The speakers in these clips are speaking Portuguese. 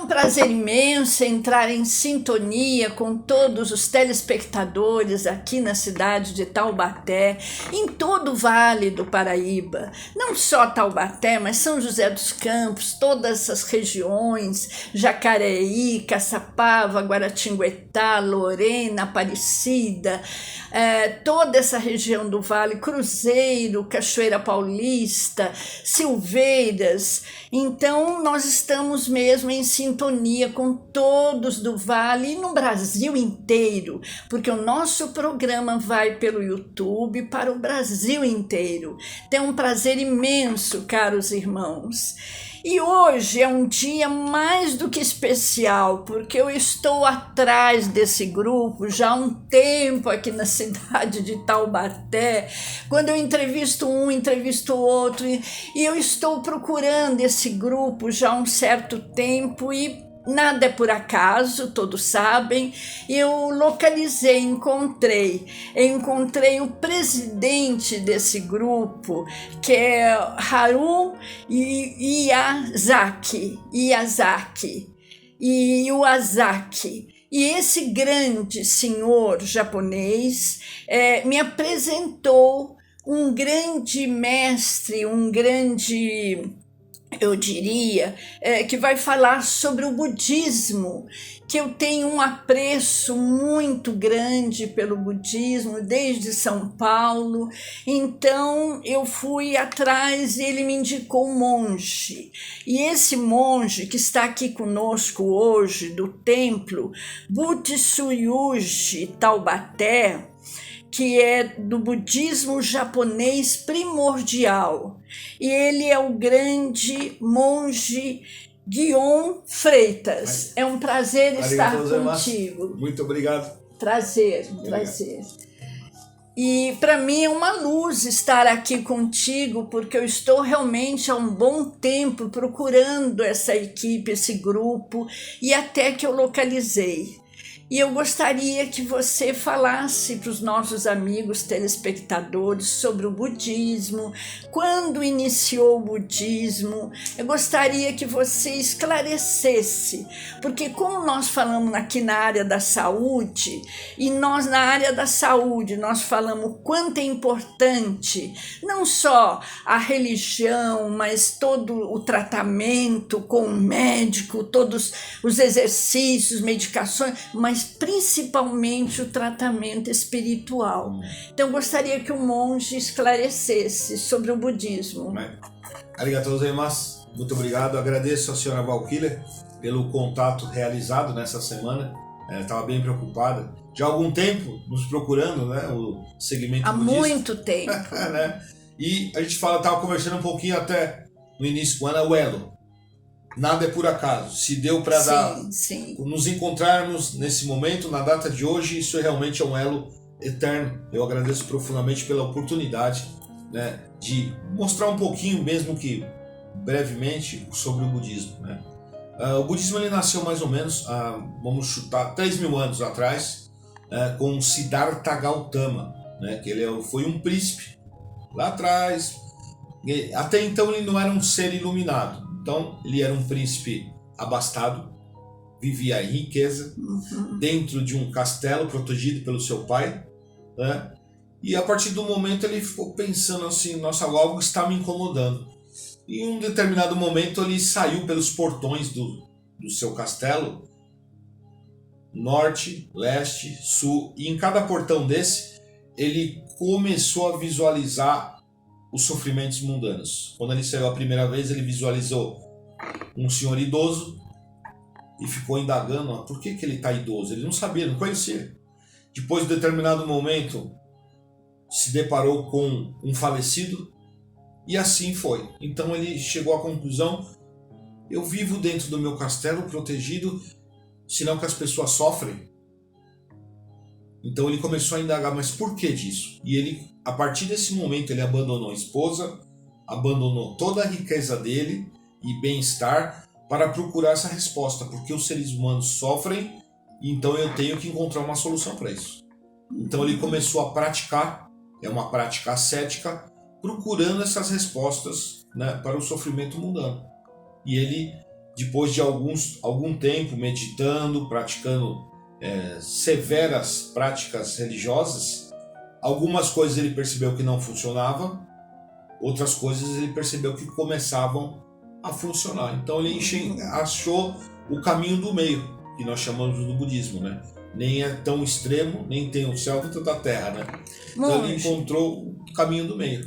Prazer imenso entrar em sintonia com todos os telespectadores aqui na cidade de Taubaté, em todo o Vale do Paraíba. Não só Taubaté, mas São José dos Campos, todas essas regiões, Jacareí, Caçapava, Guaratinguetá, Lorena, Aparecida, toda essa região do Vale, Cruzeiro, Cachoeira Paulista, Silveiras. Então nós estamos mesmo em sintonia com todos do Vale e no Brasil inteiro, porque o nosso programa vai pelo YouTube para o Brasil inteiro. Tem um prazer imenso, caros irmãos. E hoje é um dia mais do que especial, porque eu estou atrás desse grupo já há um tempo aqui na cidade de Taubaté. Quando eu entrevisto um, entrevisto outro, e eu estou procurando esse grupo já há um certo tempo e nada é por acaso, todos sabem. Eu localizei, encontrei o presidente desse grupo, que é Haru Iwasaki, E esse grande senhor japonês me apresentou um grande mestre, eu diria, que vai falar sobre o budismo, que eu tenho um apreço muito grande pelo budismo desde São Paulo. Então eu fui atrás e ele me indicou um monge. E esse monge que está aqui conosco hoje, do templo Butsuyuji Taubaté, que é do budismo japonês primordial. E ele é o grande monge Guion Freitas. É um prazer estar contigo. Muito obrigado. Prazer. E para mim é uma luz estar aqui contigo, porque eu estou realmente há um bom tempo procurando essa equipe, esse grupo, e até que eu localizei. E eu gostaria que você falasse para os nossos amigos telespectadores sobre o budismo, quando iniciou o budismo. Eu gostaria que você esclarecesse, porque como nós falamos aqui na área da saúde, e nós na área da saúde nós falamos quanto é importante, não só a religião, mas todo o tratamento com o médico, todos os exercícios, medicações, mas principalmente o tratamento espiritual. Então, gostaria que o monge esclarecesse sobre o budismo. Arigatou gozaimasu. Muito obrigado. Agradeço a senhora Valquíria pelo contato realizado nessa semana. Estava bem preocupada. Já há algum tempo nos procurando, né? O segmento há budista. Muito tempo. Né? E a gente estava conversando um pouquinho até no início do ano, o elo. Nada é por acaso. Se deu para nos encontrarmos nesse momento, na data de hoje, isso realmente é um elo eterno. Eu agradeço profundamente pela oportunidade, né, de mostrar um pouquinho, mesmo que brevemente, sobre o budismo. Né? O budismo ele nasceu mais ou menos, vamos chutar, 3.000 anos atrás, com Siddhartha Gautama, né, que ele foi um príncipe lá atrás. Até então ele não era um ser iluminado. Então, ele era um príncipe abastado, vivia em riqueza, dentro de um castelo protegido pelo seu pai, né? E a partir do momento ele ficou pensando assim, nossa, algo está me incomodando. E em um determinado momento ele saiu pelos portões do seu castelo, norte, leste, sul, e em cada portão desse ele começou a visualizar os sofrimentos mundanos. Quando ele saiu a primeira vez, ele visualizou um senhor idoso e ficou indagando por que ele está idoso. Ele não sabia, não conhecia. Depois de determinado momento, se deparou com um falecido e assim foi. Então ele chegou à conclusão: eu vivo dentro do meu castelo protegido, senão que as pessoas sofrem. Então ele começou a indagar, mas por que disso? E ele, a partir desse momento, ele abandonou a esposa, abandonou toda a riqueza dele e bem-estar para procurar essa resposta, porque os seres humanos sofrem, então eu tenho que encontrar uma solução para isso. Então ele começou a praticar, é uma prática ascética, procurando essas respostas, né, para o sofrimento mundano. E ele, depois de algum tempo meditando, praticando severas práticas religiosas, algumas coisas ele percebeu que não funcionavam, outras coisas ele percebeu que começavam a funcionar. Então ele achou o caminho do meio, que nós chamamos do budismo, né? Nem é tão extremo, nem tem o céu nem tanta terra, né? Então ele encontrou o caminho do meio.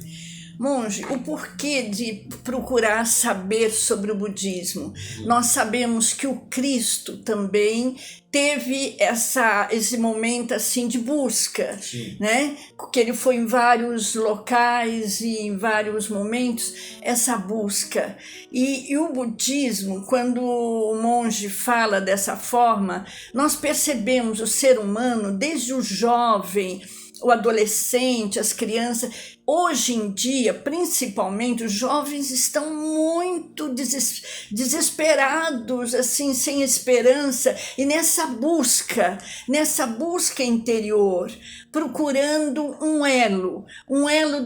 Monge, o porquê de procurar saber sobre o budismo? Nós sabemos que o Cristo também teve esse momento assim de busca, né? Que ele foi em vários locais e em vários momentos essa busca. E o budismo, quando o monge fala dessa forma, nós percebemos o ser humano desde o jovem, o adolescente, as crianças. Hoje em dia, principalmente, os jovens estão muito desesperados, assim, sem esperança, e nessa busca interior, procurando um elo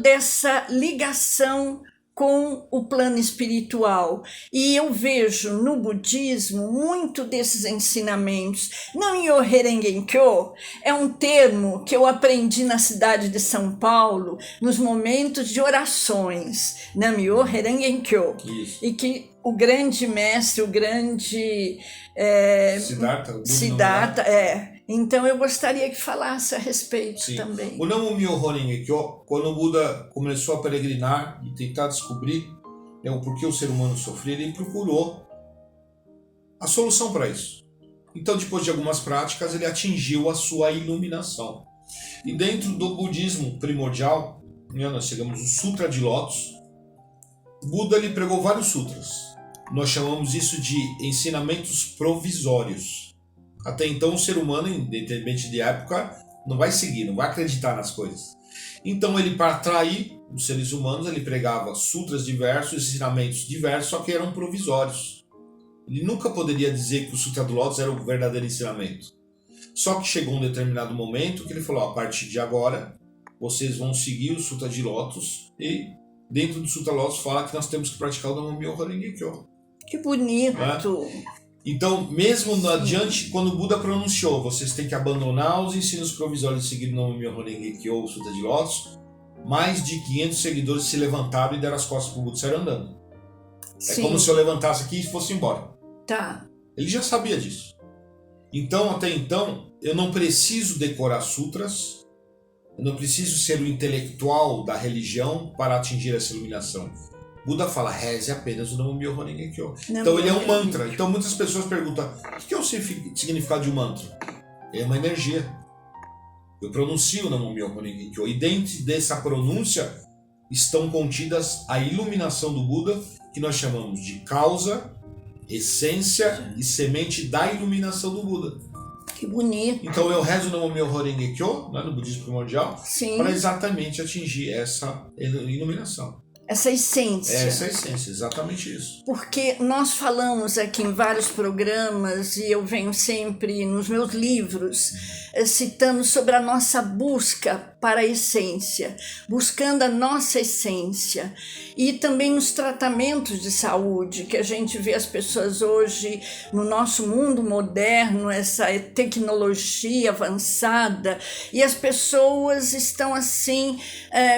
dessa ligação com o plano espiritual. E eu vejo no budismo muito desses ensinamentos. Nam-myoho Renge-kyo é um termo que eu aprendi na cidade de São Paulo, nos momentos de orações. Nam-myoho Renge-kyo. E que o grande mestre, o grande Siddhartha, então eu gostaria que falasse a respeito também. O Nam-myoho Renge-kyo, quando o Buda começou a peregrinar e tentar descobrir o porquê o ser humano sofria, ele procurou a solução para isso. Então, depois de algumas práticas, ele atingiu a sua iluminação. E dentro do budismo primordial, nós chegamos no Sutra de Lótus, Buda lhe pregou vários sutras. Nós chamamos isso de ensinamentos provisórios. Até então o ser humano, independente de época, não vai seguir, não vai acreditar nas coisas. Então ele, para atrair os seres humanos, ele pregava sutras diversos, ensinamentos diversos, só que eram provisórios. Ele nunca poderia dizer que o Sutra do Lótus era o verdadeiro ensinamento. Só que chegou um determinado momento que ele falou, a partir de agora, vocês vão seguir o Sutra de Lótus, e dentro do Sutra Lótus fala que nós temos que praticar o Nam-myoho Renge-kyo. Que bonito! Então, mesmo adiante, quando o Buda pronunciou, vocês têm que abandonar os ensinos provisórios e seguir o Nam-myoho Renge-kyo, o Sutra de Lótus, mais de 500 seguidores se levantaram e deram as costas para o Buda e saíram andando. É como se eu levantasse aqui e fosse embora. Ele já sabia disso. Então, até então, eu não preciso decorar sutras, eu não preciso ser o intelectual da religião para atingir essa iluminação. Buda fala, reze apenas o Nam-myoho Renge-kyo. Então ele é um mantra. Então muitas pessoas perguntam, o que é o significado de um mantra? É uma energia. Eu pronuncio o Nam-myoho Renge-kyo. E dentro dessa pronúncia estão contidas a iluminação do Buda, que nós chamamos de causa, essência e semente da iluminação do Buda. Que bonito. Então eu rezo no Nam-myoho Renge-kyo, no budismo primordial, para exatamente atingir essa iluminação. Essa essência. Essa essência, exatamente isso. Porque nós falamos aqui em vários programas, e eu venho sempre nos meus livros, citando sobre a nossa busca para a essência, buscando a nossa essência. E também nos tratamentos de saúde, que a gente vê as pessoas hoje, no nosso mundo moderno, essa tecnologia avançada, e as pessoas estão assim,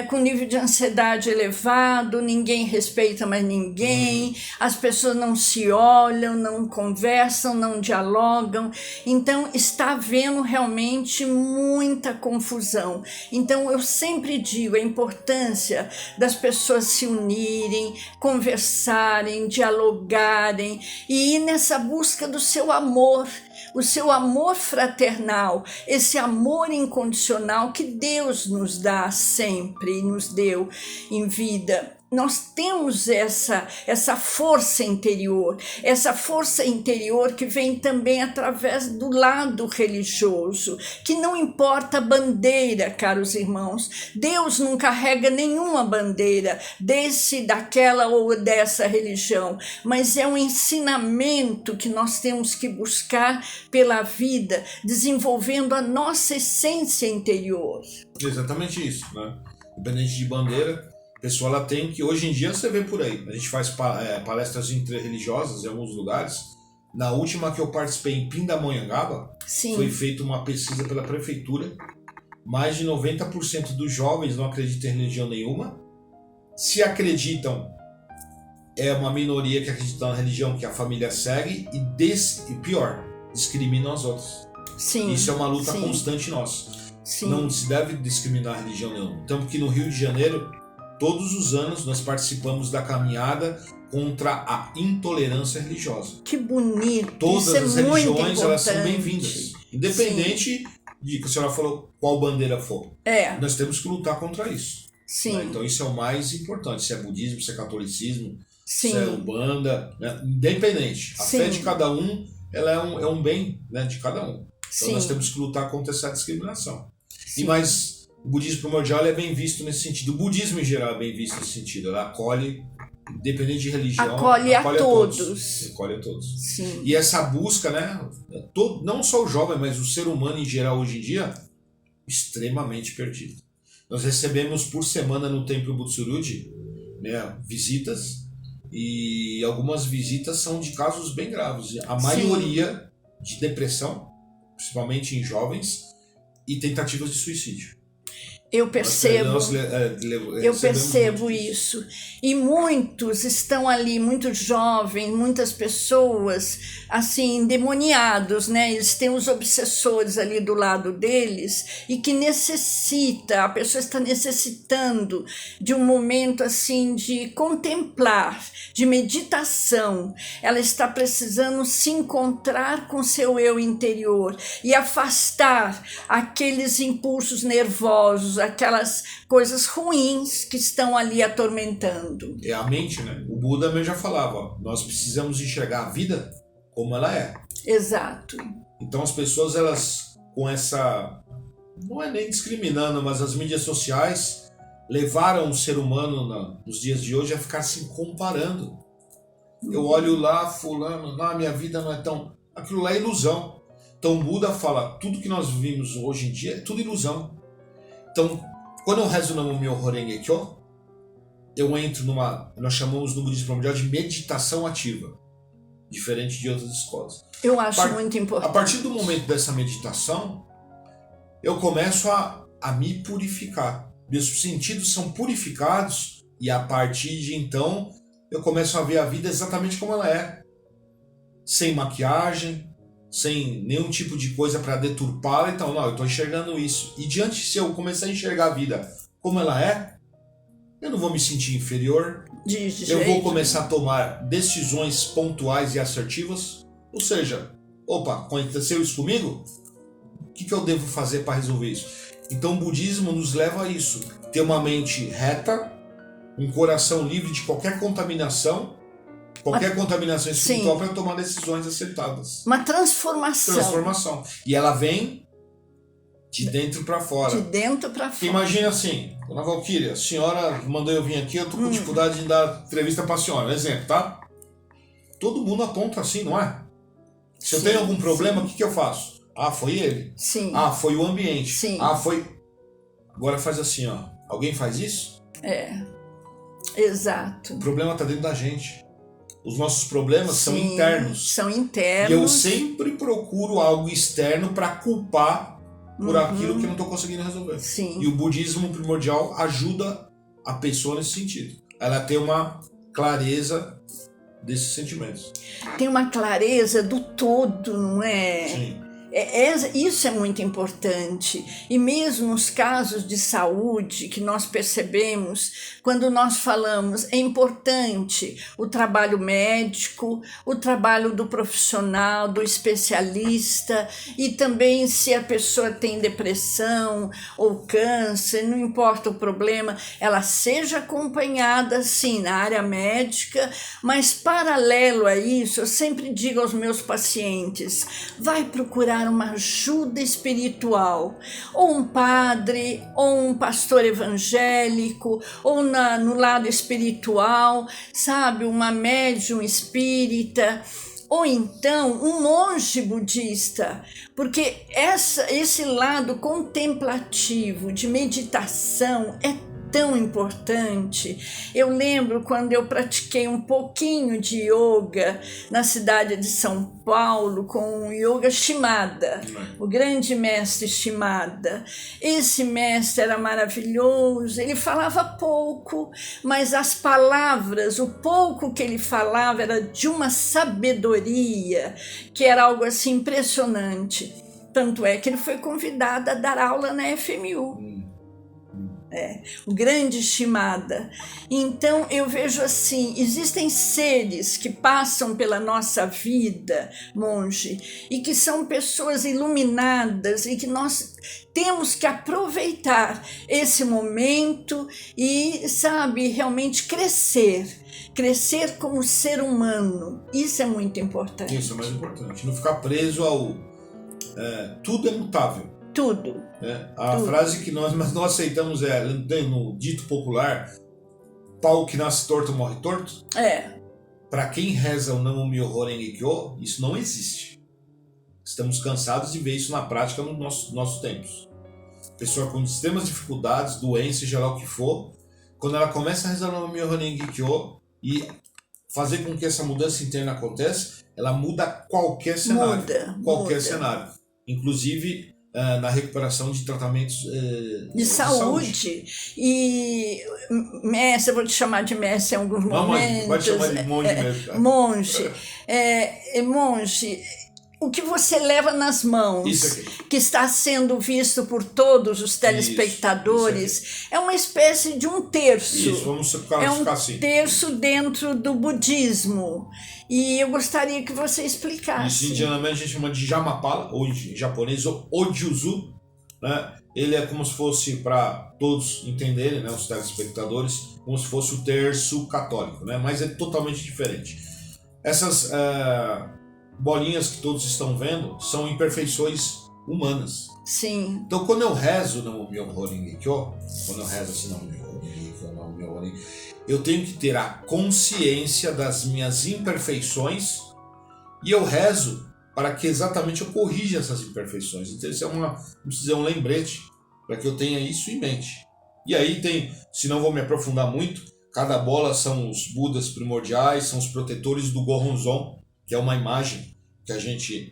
com nível de ansiedade elevado, ninguém respeita mais ninguém, as pessoas não se olham, não conversam, não dialogam. Então está havendo realmente muita confusão. Então eu sempre digo a importância das pessoas se unirem, conversarem, dialogarem e ir nessa busca do seu amor, o seu amor fraternal, esse amor incondicional que Deus nos dá sempre e nos deu em vida. nós temos essa força interior que vem também através do lado religioso, que não importa a bandeira, caros irmãos. Deus não carrega nenhuma bandeira daquela ou dessa religião, mas é um ensinamento que nós temos que buscar pela vida, desenvolvendo a nossa essência interior. Exatamente isso, né? Independente de bandeira, a pessoa ela tem que, hoje em dia você vê por aí, a gente faz palestras interreligiosas em alguns lugares. Na última que eu participei em Pindamonhangaba, foi feita uma pesquisa pela prefeitura, mais de 90% dos jovens não acreditam em religião nenhuma. Se acreditam, é uma minoria que acredita na religião que a família segue e pior, discriminam as outras. Isso é uma luta constante nossa. Não se deve discriminar a religião nenhuma. Tanto que no Rio de Janeiro, todos os anos nós participamos da caminhada contra a intolerância religiosa. Que bonito! Todas isso as é religiões elas são bem-vindas, independente de que a senhora falou qual bandeira for. Nós temos que lutar contra isso. Né? Então isso é o mais importante. Se é budismo, se é catolicismo, se é umbanda, né? Independente. A fé de cada um, ela é um bem, né, de cada um. Então nós temos que lutar contra essa discriminação. Mas o budismo primordial é bem visto nesse sentido. O budismo em geral é bem visto nesse sentido. Ela acolhe, independente de religião, acolhe a todos. Acolhe a todos. E essa busca, né, não só o jovem, mas o ser humano em geral hoje em dia, extremamente perdido. Nós recebemos por semana no Templo Butsurugi, né, visitas, e algumas visitas são de casos bem graves. A maioria de depressão, principalmente em jovens, e tentativas de suicídio. Eu percebo isso. E muitos estão ali, muitos jovens, muitas pessoas, assim, endemoniados, né? Eles têm os obsessores ali do lado deles e que a pessoa está necessitando de um momento, assim, de contemplar, de meditação. Ela está precisando se encontrar com seu eu interior e afastar aqueles impulsos nervosos, aquelas coisas ruins que estão ali atormentando. É a mente, né? O Buda mesmo já falava, nós precisamos enxergar a vida como ela é. Exato. Então as pessoas, elas com essa, não é nem discriminando, mas as mídias sociais levaram o ser humano nos dias de hoje a ficar se comparando. Eu olho lá, fulano, minha vida não é tão... Aquilo lá é ilusão. Então o Buda fala, tudo que nós vivemos hoje em dia é tudo ilusão. Então, quando eu rezo no meu Horengekyo, eu entro nós chamamos no budismo primordial de meditação ativa, diferente de outras escolas. Eu acho muito importante. A partir do momento dessa meditação, eu começo a me purificar. Meus sentidos são purificados e a partir de então, eu começo a ver a vida exatamente como ela é. Sem maquiagem, sem nenhum tipo de coisa para deturpá-la. Então, eu estou enxergando isso. E se eu começar a enxergar a vida como ela é, eu não vou me sentir inferior. Eu vou começar a tomar decisões pontuais e assertivas. Ou seja, aconteceu isso comigo? O que eu devo fazer para resolver isso? Então o budismo nos leva a isso. Ter uma mente reta, um coração livre de qualquer contaminação espiritual para tomar decisões acertadas. Uma transformação. E ela vem de dentro para fora. De dentro para fora. Imagina assim, dona Valquíria, a senhora mandou eu vir aqui, eu tô com dificuldade de dar entrevista para a senhora. Exemplo, tá? Todo mundo aponta assim, não é? Se eu tenho algum problema, o que eu faço? Foi ele? Sim. Foi o ambiente? Sim. Foi... Agora faz assim, ó. Alguém faz isso? Exato. O problema tá dentro da gente. Os nossos problemas são internos. São internos. E eu sempre procuro algo externo para culpar por aquilo que eu não estou conseguindo resolver. Sim. E o budismo primordial ajuda a pessoa nesse sentido. Ela tem uma clareza desses sentimentos. Tem uma clareza do todo, não é? Sim. Isso é muito importante. E mesmo nos casos de saúde que nós percebemos, quando nós falamos, é importante o trabalho médico, o trabalho do profissional, do especialista, e também se a pessoa tem depressão ou câncer, não importa o problema, ela seja acompanhada, sim, na área médica, mas paralelo a isso, eu sempre digo aos meus pacientes, vai procurar uma ajuda espiritual, ou um padre, ou um pastor evangélico, ou no lado espiritual, sabe, uma médium espírita, ou então um monge budista, porque esse lado contemplativo de meditação é tão importante. Eu lembro quando eu pratiquei um pouquinho de yoga na cidade de São Paulo com o Yoga Shimada, o grande mestre Shimada. Esse mestre era maravilhoso, ele falava pouco, mas as palavras, o pouco que ele falava era de uma sabedoria que era algo assim impressionante. Tanto é que ele foi convidado a dar aula na FMU. O grande Shimada. Então eu vejo assim, existem seres que passam pela nossa vida, monge, e que são pessoas iluminadas e que nós temos que aproveitar esse momento e, sabe, realmente crescer como ser humano. Isso é muito importante. Isso é mais importante, não ficar preso ao tudo é mutável. Tudo. A frase que nós não aceitamos no dito popular, pau que nasce torto morre torto. Para quem reza o Namo Myoho Renge Kyo, isso não existe. Estamos cansados de ver isso na prática nos nossos tempos. Pessoa com extremas dificuldades, doença, seja lá o que for, quando ela começa a rezar o Namo Myoho Renge Kyo e fazer com que essa mudança interna aconteça, ela muda qualquer cenário. Qualquer cenário. Inclusive na recuperação de tratamentos de saúde. E mestre, eu vou te chamar de mestre em alguns momentos. Pode chamar de monge mesmo. Monge, o que você leva nas mãos, que está sendo visto por todos os telespectadores, é uma espécie de um terço. Isso, vamos ficar assim. Terço dentro do budismo. E eu gostaria que você explicasse. Isso, indianamente, a gente chama de Jamapala, ou em japonês, ou Ojuzu. Né? Ele é como se fosse, para todos entenderem, né, os telespectadores, como se fosse o terço católico, né? Mas é totalmente diferente. Essas bolinhas que todos estão vendo são imperfeições humanas. Sim. Então, quando eu rezo no Myoho Renge Kyo, quando eu rezo assim, eu tenho que ter a consciência das minhas imperfeições e eu rezo para que exatamente eu corrija essas imperfeições. Então, isso é vamos dizer, um lembrete para que eu tenha isso em mente. E aí tem, se não vou me aprofundar muito, cada bola são os Budas primordiais, são os protetores do Gohonzon, que é uma imagem que a gente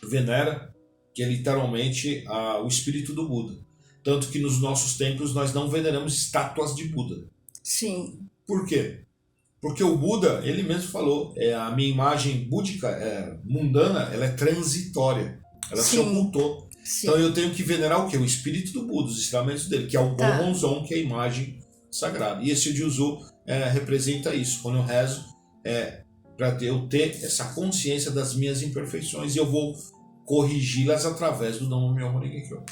venera, que é literalmente o espírito do Buda. Tanto que nos nossos templos nós não veneramos estátuas de Buda. Sim. Por quê? Porque o Buda, ele mesmo falou, a minha imagem búdica, mundana, ela é transitória. Ela se ocultou. Sim. Então eu tenho que venerar o quê? O espírito do Buda, os ensinamentos dele, que é o Gohonzon, que é a imagem sagrada. E esse Juzu representa isso. Quando eu rezo, para eu ter essa consciência das minhas imperfeições e eu vou corrigi-las através do Namo Myoho Renge Kyo.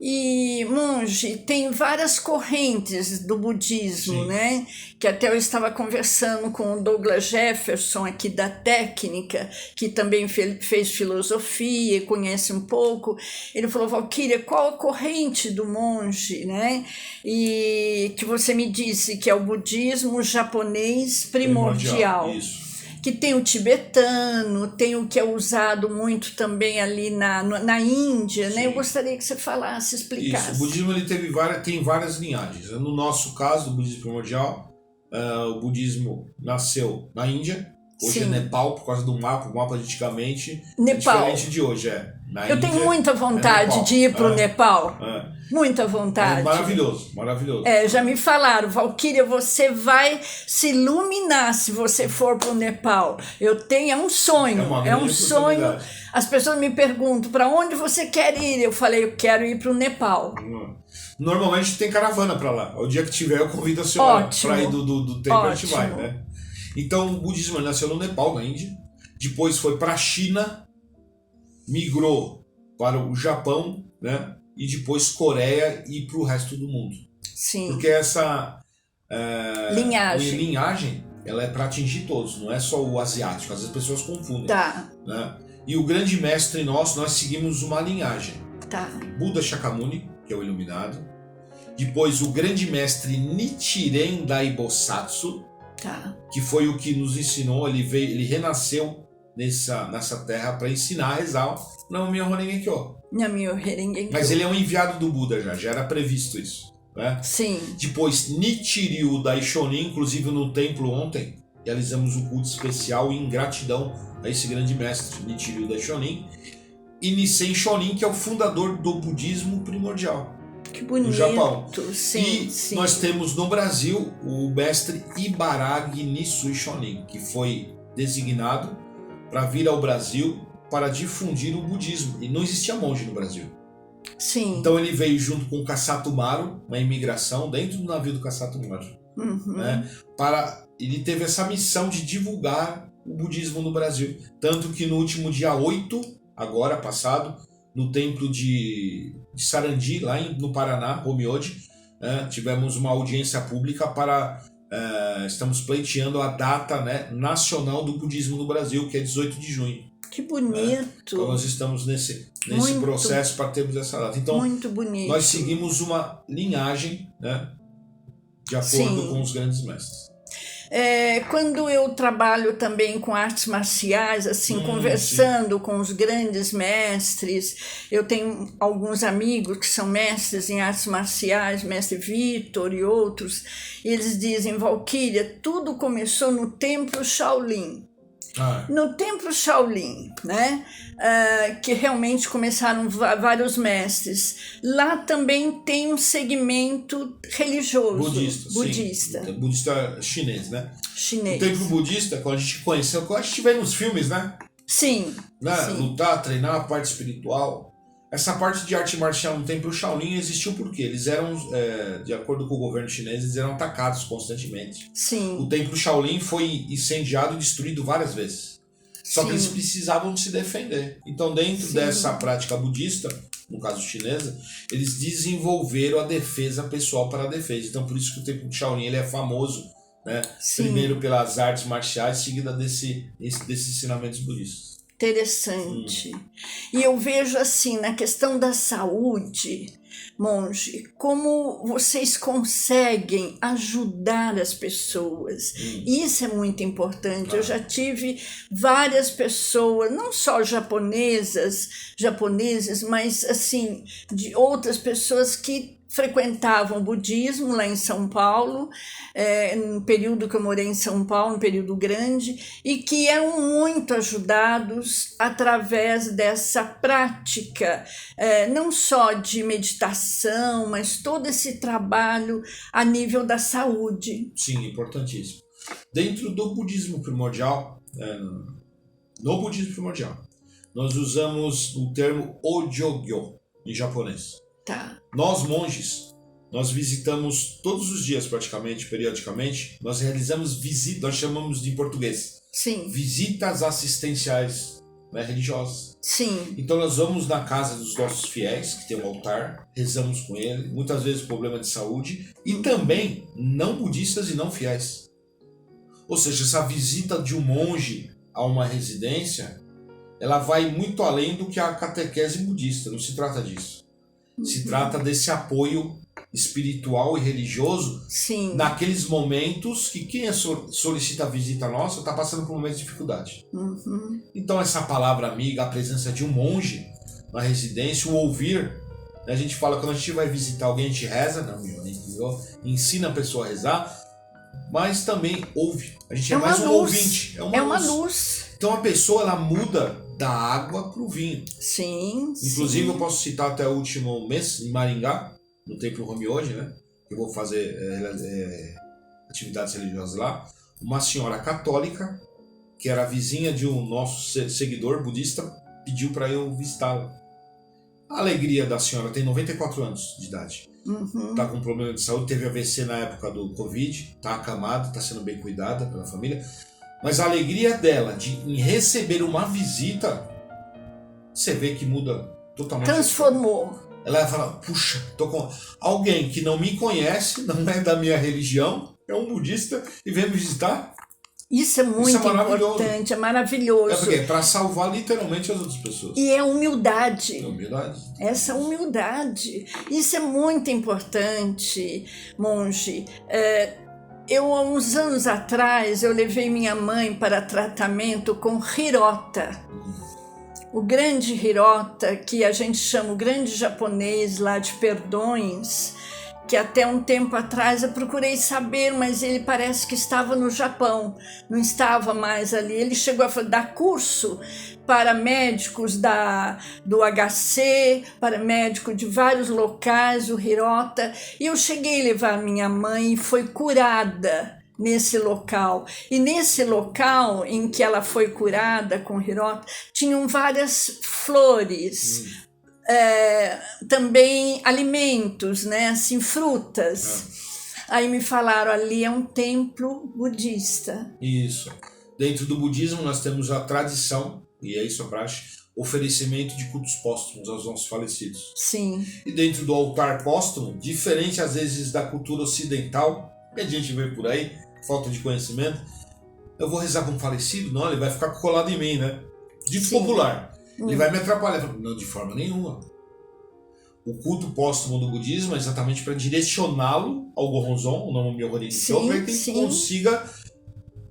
E, monge, tem várias correntes do budismo, né? Que até eu estava conversando com o Douglas Jefferson aqui da Técnica, que também fez filosofia e conhece um pouco. Ele falou, Valquíria, qual a corrente do monge, né? E que você me disse que é o budismo japonês primordial. Isso. Que tem o tibetano, tem o que é usado muito também ali na Índia, né? Eu gostaria que você falasse, explicasse. Isso, o budismo ele tem várias linhagens. No nosso caso, do budismo primordial, o budismo nasceu na Índia, hoje é Nepal, por causa do mapa, o mapa antigamente é diferente de hoje. Eu tenho muita vontade de ir para o Nepal. Muita vontade. É maravilhoso, maravilhoso. Já me falaram, Valquíria, você vai se iluminar se você for para o Nepal. É um sonho, é um sonho. As pessoas me perguntam, para onde você quer ir? Eu falei, eu quero ir para o Nepal. Normalmente tem caravana para lá. O dia que tiver, eu convido a senhora para ir do templo, a gente vai, né? Então, o budismo nasceu no Nepal, na Índia. Depois foi para a China, migrou para o Japão, né? E depois Coreia e para o resto do mundo. Sim. Porque essa linhagem, ela é para atingir todos, não é só o asiático. Às vezes as pessoas confundem. Tá. Né? E o grande mestre nosso, nós seguimos uma linhagem. Tá. Buda Shakyamuni, que é o iluminado. Depois o grande mestre Nichiren Daibosatsu, tá. Que foi o que nos ensinou, ele renasceu nessa terra para ensinar a rezar o Nam-myoho Renge Kyo. Mas ele é um enviado do Buda já era previsto isso. Né? Sim. Depois Nichiryu Daishonin, inclusive no templo ontem, realizamos um culto especial em gratidão a esse grande mestre, Nichiryu Daishonin. E Nisen Shonin, que é o fundador do budismo primordial. Que bonito. No Japão. Sim, e nós temos no Brasil o mestre Ibaragi Nisui Shonin, que foi designado para vir ao Brasil para difundir o budismo. E não existia monge no Brasil. Sim. Então ele veio junto com o Kassato Maru, uma imigração dentro do navio do Kassato Maru. Né? Ele teve essa missão de divulgar o budismo no Brasil. Tanto que no último dia 8, agora passado, no templo de Sarandi, lá no Paraná, Romioji, tivemos uma audiência pública para... estamos pleiteando a data, né, nacional do budismo no Brasil, que é 18 de junho. Que bonito! Então nós estamos nesse processo para termos essa data. Então, muito bonito. Nós seguimos uma linhagem, né, de acordo com os grandes mestres. Quando eu trabalho também com artes marciais, assim, conversando com os grandes mestres, eu tenho alguns amigos que são mestres em artes marciais, mestre Vitor e outros, e eles dizem, Valquíria, tudo começou no templo Shaolin. No templo Shaolin, né, que realmente começaram vários mestres. Lá também tem um segmento religioso. Budista. Sim. Budista chinês, né? Chinês. O templo budista, quando a gente conheceu, quando a gente vê nos filmes, né? Sim. Né? Sim. Lutar, treinar a parte espiritual. Essa parte de arte marcial no templo Shaolin existiu porque eles eram, de acordo com o governo chinês, eles eram atacados constantemente. Sim. O templo Shaolin foi incendiado e destruído várias vezes. Só que eles precisavam se defender. Então, dentro dessa prática budista, no caso chinesa, eles desenvolveram a defesa pessoal para a defesa. Então, por isso que o templo Shaolin ele é famoso, né? Primeiro pelas artes marciais, seguida desses ensinamentos budistas. Interessante. E eu vejo assim, na questão da saúde, monge, como vocês conseguem ajudar as pessoas. Isso é muito importante. Eu já tive várias pessoas, não só japoneses, mas assim, de outras pessoas que frequentavam o budismo lá em São Paulo, no período que eu morei em São Paulo, um período grande, e que eram muito ajudados através dessa prática, não só de meditação, mas todo esse trabalho a nível da saúde. Sim, importantíssimo. Dentro do budismo primordial, nós usamos o termo Ojogyo em japonês. Tá. Nós, monges, nós visitamos todos os dias, praticamente, periodicamente, nós realizamos visitas, nós chamamos de em português, visitas assistenciais, né, religiosas. Sim. Então nós vamos na casa dos nossos fiéis, que tem um altar, rezamos com ele, muitas vezes problema de saúde, e também não budistas e não fiéis. Ou seja, essa visita de um monge a uma residência, ela vai muito além do que a catequese budista, não se trata disso. Se trata desse apoio espiritual e religioso naqueles momentos que quem solicita a visita nossa está passando por momentos de dificuldade. Então essa palavra amiga, a presença de um monge na residência, o ouvir, né, a gente fala quando a gente vai visitar alguém, a gente reza, ensina a pessoa a rezar, mas também ouve. A gente é mais um ouvinte. É uma luz. Então a pessoa ela muda da água para o vinho. Sim. Inclusive, eu posso citar até o último mês, em Maringá, no Templo Romioji, né? Eu vou fazer atividades religiosas lá. Uma senhora católica, que era vizinha de um nosso seguidor budista, pediu para eu visitá-la. A alegria da senhora, tem 94 anos de idade. Tá com problema de saúde, teve AVC na época do Covid, tá acamada, tá sendo bem cuidada pela família. Mas a alegria dela em receber uma visita, você vê que muda totalmente. Transformou. Ela fala, puxa, tô com alguém que não me conhece, não é da minha religião, é um budista e vem me visitar. Isso é muito importante, é maravilhoso. É porque é para salvar literalmente as outras pessoas. E é humildade. É humildade. Essa humildade. Isso é muito importante, monge. Eu, há uns anos atrás, eu levei minha mãe para tratamento com Hirota. O grande Hirota, que a gente chama o grande japonês lá de Perdões, que até um tempo atrás eu procurei saber, mas ele parece que estava no Japão, não estava mais ali. Ele chegou a dar curso para médicos do HC, para médicos de vários locais, o Hirota, e eu cheguei a levar minha mãe e foi curada nesse local. E nesse local em que ela foi curada com Hirota, tinham várias flores, também alimentos, né? Assim, frutas. Aí me falaram, ali é um templo budista. Isso. Dentro do budismo nós temos a tradição, e é isso a praxe, oferecimento de cultos póstumos aos nossos falecidos. Sim. E dentro do altar póstumo, diferente às vezes da cultura ocidental, que a gente vê por aí, falta de conhecimento, eu vou rezar com um falecido? Não, ele vai ficar colado em mim, né? Dito popular. Ele vai me atrapalhar. Não, de forma nenhuma. O culto póstumo do budismo é exatamente para direcioná-lo ao Gohonzon, o nome Myoho-renge Kyo, para que ele consiga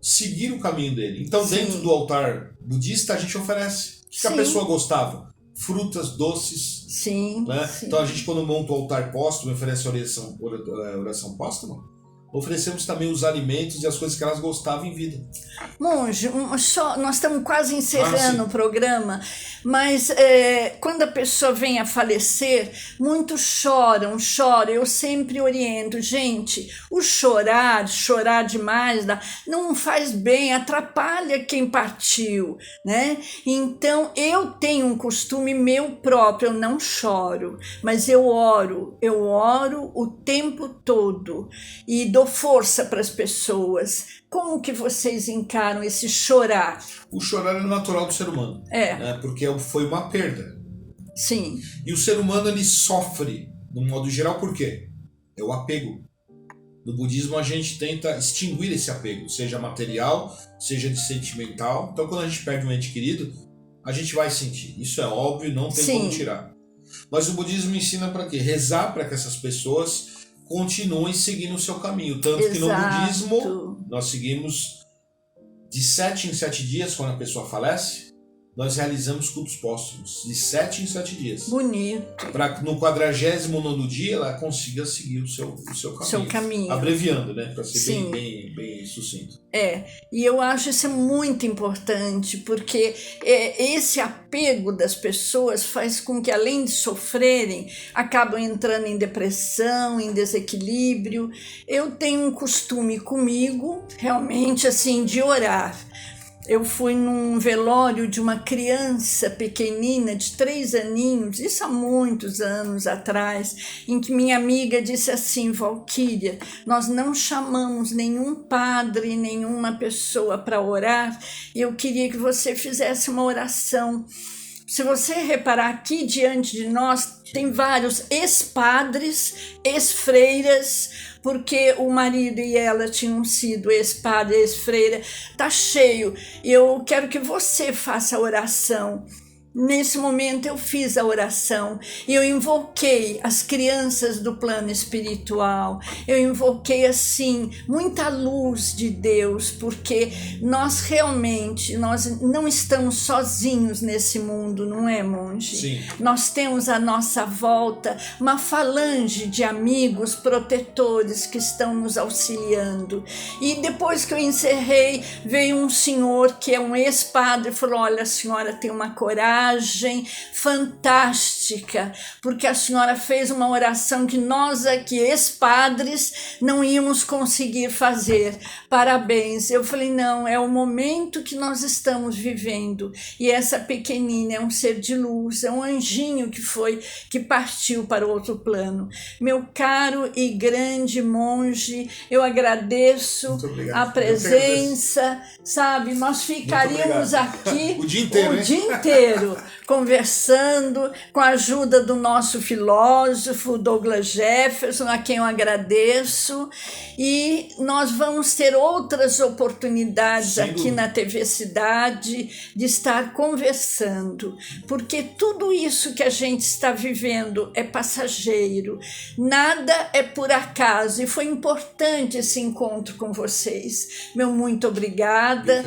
seguir o caminho dele. Então, dentro do altar budista, a gente oferece. O que a pessoa gostava? Frutas, doces. Sim, né? Então, a gente, quando monta o altar póstumo, oferece oração póstuma, oferecemos também os alimentos e as coisas que elas gostavam em vida. Monge, nós estamos quase encerrando o programa, mas quando a pessoa vem a falecer, muitos choram. Eu sempre oriento, gente, o chorar demais, não faz bem, atrapalha quem partiu, né? Então, eu tenho um costume meu próprio, eu não choro, mas eu oro o tempo todo e dou força para as pessoas. Como que vocês encaram esse chorar? O chorar é natural do ser humano. Né? Porque foi uma perda. Sim. E o ser humano, ele sofre, de um modo geral, por quê? É o apego. No budismo, a gente tenta extinguir esse apego, seja material, seja de sentimental. Então, quando a gente perde um ente querido, a gente vai sentir. Isso é óbvio, não tem como tirar. Mas o budismo ensina para quê? Rezar para que essas pessoas continuem seguindo o seu caminho. Tanto que no budismo, nós seguimos de 7 em 7 dias, quando a pessoa falece, nós realizamos cultos póstumos, de 7 em 7 dias. Bonito. Para no 49º dia ela consiga seguir o seu caminho. Abreviando, né? Para ser bem sucinto. E eu acho isso muito importante, porque esse apego das pessoas faz com que, além de sofrerem, acabam entrando em depressão, em desequilíbrio. Eu tenho um costume comigo, realmente, assim, de orar. Eu fui num velório de uma criança pequenina de 3 aninhos, isso há muitos anos atrás, em que minha amiga disse assim: Valquíria, nós não chamamos nenhum padre, nenhuma pessoa para orar, e eu queria que você fizesse uma oração. Se você reparar aqui diante de nós, tem vários ex-padres, ex-freiras, porque o marido e ela tinham sido ex-padre, ex-freira. Tá cheio. Eu quero que você faça a oração. nesse momento eu fiz a oração e eu invoquei as crianças do plano espiritual, eu invoquei assim muita luz de Deus, porque nós realmente não estamos sozinhos nesse mundo, não é, monge? Sim. Nós temos à nossa volta uma falange de amigos protetores que estão nos auxiliando. E depois que eu encerrei, veio um senhor que é um ex-padre e falou: olha, a senhora tem uma coragem fantástica, porque a senhora fez uma oração que nós aqui, ex-padres, não íamos conseguir fazer. Parabéns. Eu falei: não, é o momento que nós estamos vivendo. E essa pequenina é um ser de luz, é um anjinho que partiu para o outro plano. Meu caro e grande monge, eu agradeço a presença, sabe? Nós ficaríamos aqui o dia inteiro conversando com a ajuda do nosso filósofo Douglas Jefferson, a quem eu agradeço, e nós vamos ter outras oportunidades aqui na TV Cidade de estar conversando, porque tudo isso que a gente está vivendo é passageiro, nada é por acaso, e foi importante esse encontro com vocês. Meu muito obrigada,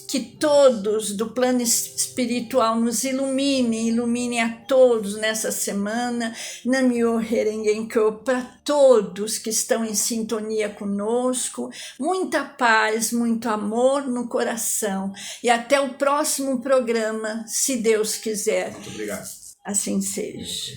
que todos do plano espiritual nos ilumine a todos nessa semana, Namyo Rengenkyo, para todos que estão em sintonia conosco, muita paz, muito amor no coração, e até o próximo programa, se Deus quiser. Muito obrigado. Assim seja.